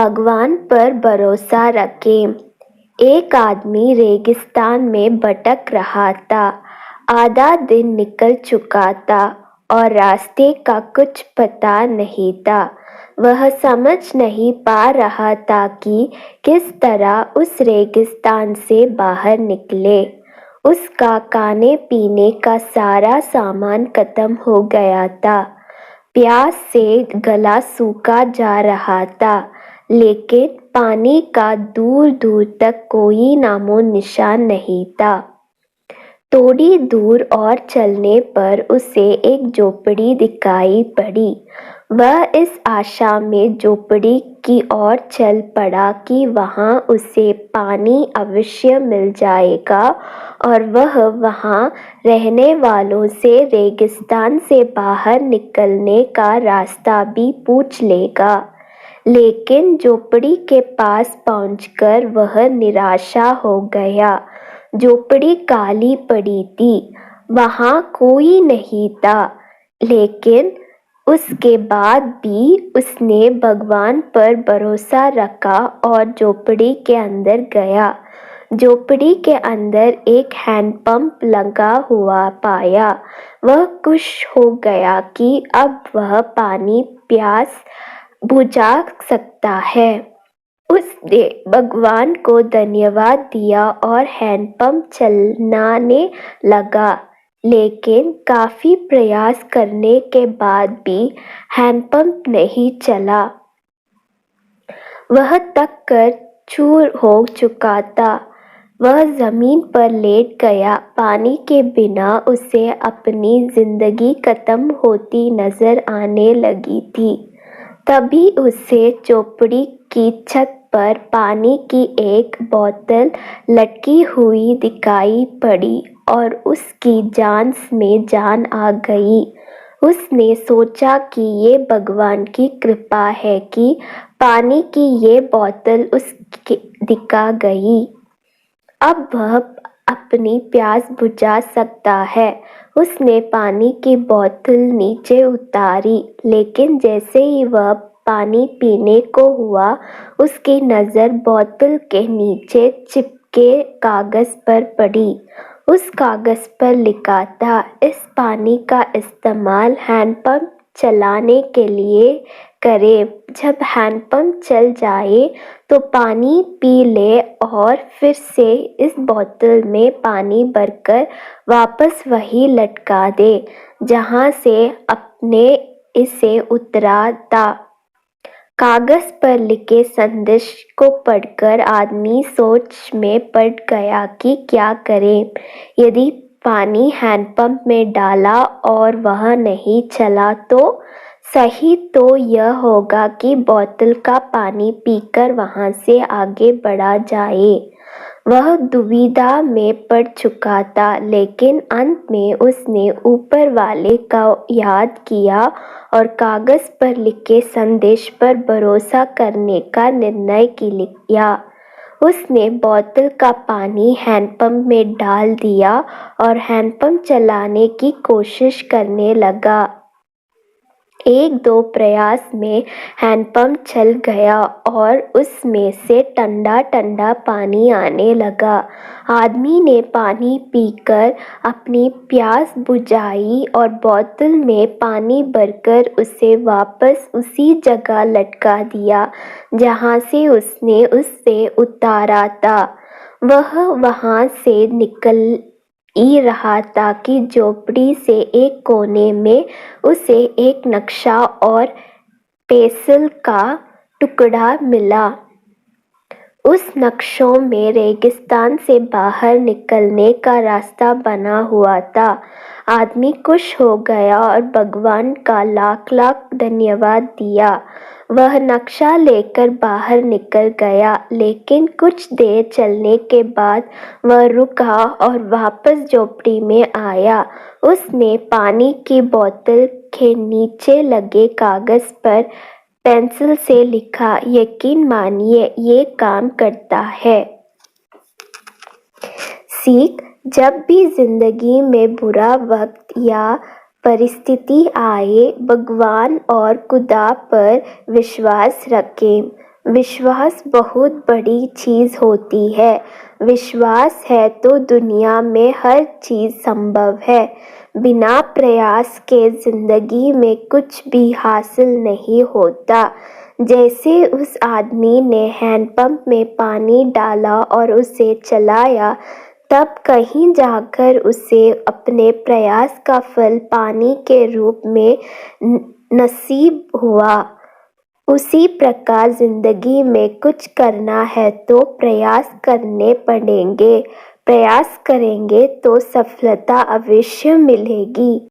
भगवान पर भरोसा रखें। एक आदमी रेगिस्तान में भटक रहा था। आधा दिन निकल चुका था और रास्ते का कुछ पता नहीं था। वह समझ नहीं पा रहा था कि किस तरह उस रेगिस्तान से बाहर निकले। उसका खाने पीने का सारा सामान खत्म हो गया था। प्यास से गला सूखा जा रहा था, लेकिन पानी का दूर दूर तक कोई नामो निशान नहीं था। थोड़ी दूर और चलने पर उसे एक झोपड़ी दिखाई पड़ी। वह इस आशा में झोपड़ी की ओर चल पड़ा कि वहां उसे पानी अवश्य मिल जाएगा और वह वहां रहने वालों से रेगिस्तान से बाहर निकलने का रास्ता भी पूछ लेगा। लेकिन झोपड़ी के पास पहुंचकर वह निराशा हो गया। झोपड़ी काली पड़ी थी, वहां कोई नहीं था। लेकिन उसके बाद भी उसने भगवान पर भरोसा रखा और झोपड़ी के अंदर गया। झोपड़ी के अंदर एक हैंडपंप लगा हुआ पाया। वह खुश हो गया कि अब वह पानी प्यास बुझा सकता है। उसने भगवान को धन्यवाद दिया और हैंडपंप चलाने लगा। लेकिन काफी प्रयास करने के बाद भी हैंडपंप नहीं चला। वह थक कर चूर हो चुका था। वह जमीन पर लेट गया। पानी के बिना उसे अपनी जिंदगी खत्म होती नजर आने लगी थी। तभी उसे झोपड़ी की छत पर पानी की एक बोतल लटकी हुई दिखाई पड़ी और उसकी जान में जान आ गई। उसने सोचा कि ये भगवान की कृपा है कि पानी की ये बोतल उसके दिखा गई। अब वह अपनी प्यास बुझा सकता है। उसने पानी की बोतल नीचे उतारी, लेकिन जैसे ही वह पानी पीने को हुआ, उसकी नज़र बोतल के नीचे चिपके कागज पर पड़ी। उस कागज पर लिखा था, इस पानी का इस्तेमाल हैंडपंप चलाने के लिए करें। जब हैंडपंप चल जाए तो पानी पी ले और फिर से इस बोतल में पानी भरकर वापस वही लटका दे जहां से अपने इसे उतरा था। कागज पर लिखे संदेश को पढ़कर आदमी सोच में पड़ गया कि क्या करे। यदि पानी हैंडपंप में डाला और वह नहीं चला तो सही तो यह होगा कि बोतल का पानी पीकर वहां से आगे बढ़ा जाए। वह दुविधा में पड़ चुका था, लेकिन अंत में उसने ऊपर वाले का याद किया और कागज पर लिखे संदेश पर भरोसा करने का निर्णय लिया। उसने बोतल का पानी हैंडपंप में डाल दिया और हैंडपंप चलाने की कोशिश करने लगा। एक दो प्रयास में हैंडपंप चल गया और उसमें से ठंडा ठंडा पानी आने लगा। आदमी ने पानी पीकर अपनी प्यास बुझाई और बोतल में पानी भरकर उसे वापस उसी जगह लटका दिया जहां से उसने उससे उतारा था। वह वहां से निकल ही रहा था कि झोपड़ी से एक कोने में उसे एक नक्शा और पेंसिल का टुकड़ा मिला। उस नक्शों में रेगिस्तान से बाहर निकलने का रास्ता बना हुआ था। आदमी खुश हो गया और भगवान का लाख लाख धन्यवाद दिया। वह नक्शा लेकर बाहर निकल गया, लेकिन कुछ देर चलने के बाद वह रुका और वापस झोपड़ी में आया। उसने पानी की बोतल के नीचे लगे कागज पर पेंसिल से लिखा, यकीन मानिए ये काम करता है। सीख, जब भी जिंदगी में बुरा वक्त या परिस्थिति आए, भगवान और खुदा पर विश्वास रखें। विश्वास बहुत बड़ी चीज़ होती है। विश्वास है तो दुनिया में हर चीज़ संभव है। बिना प्रयास के ज़िंदगी में कुछ भी हासिल नहीं होता। जैसे उस आदमी ने हैंडपंप में पानी डाला और उसे चलाया, तब कहीं जाकर उसे अपने प्रयास का फल पानी के रूप में नसीब हुआ। उसी प्रकार ज़िंदगी में कुछ करना है तो प्रयास करने पड़ेंगे। प्रयास करेंगे तो सफलता अवश्य मिलेगी।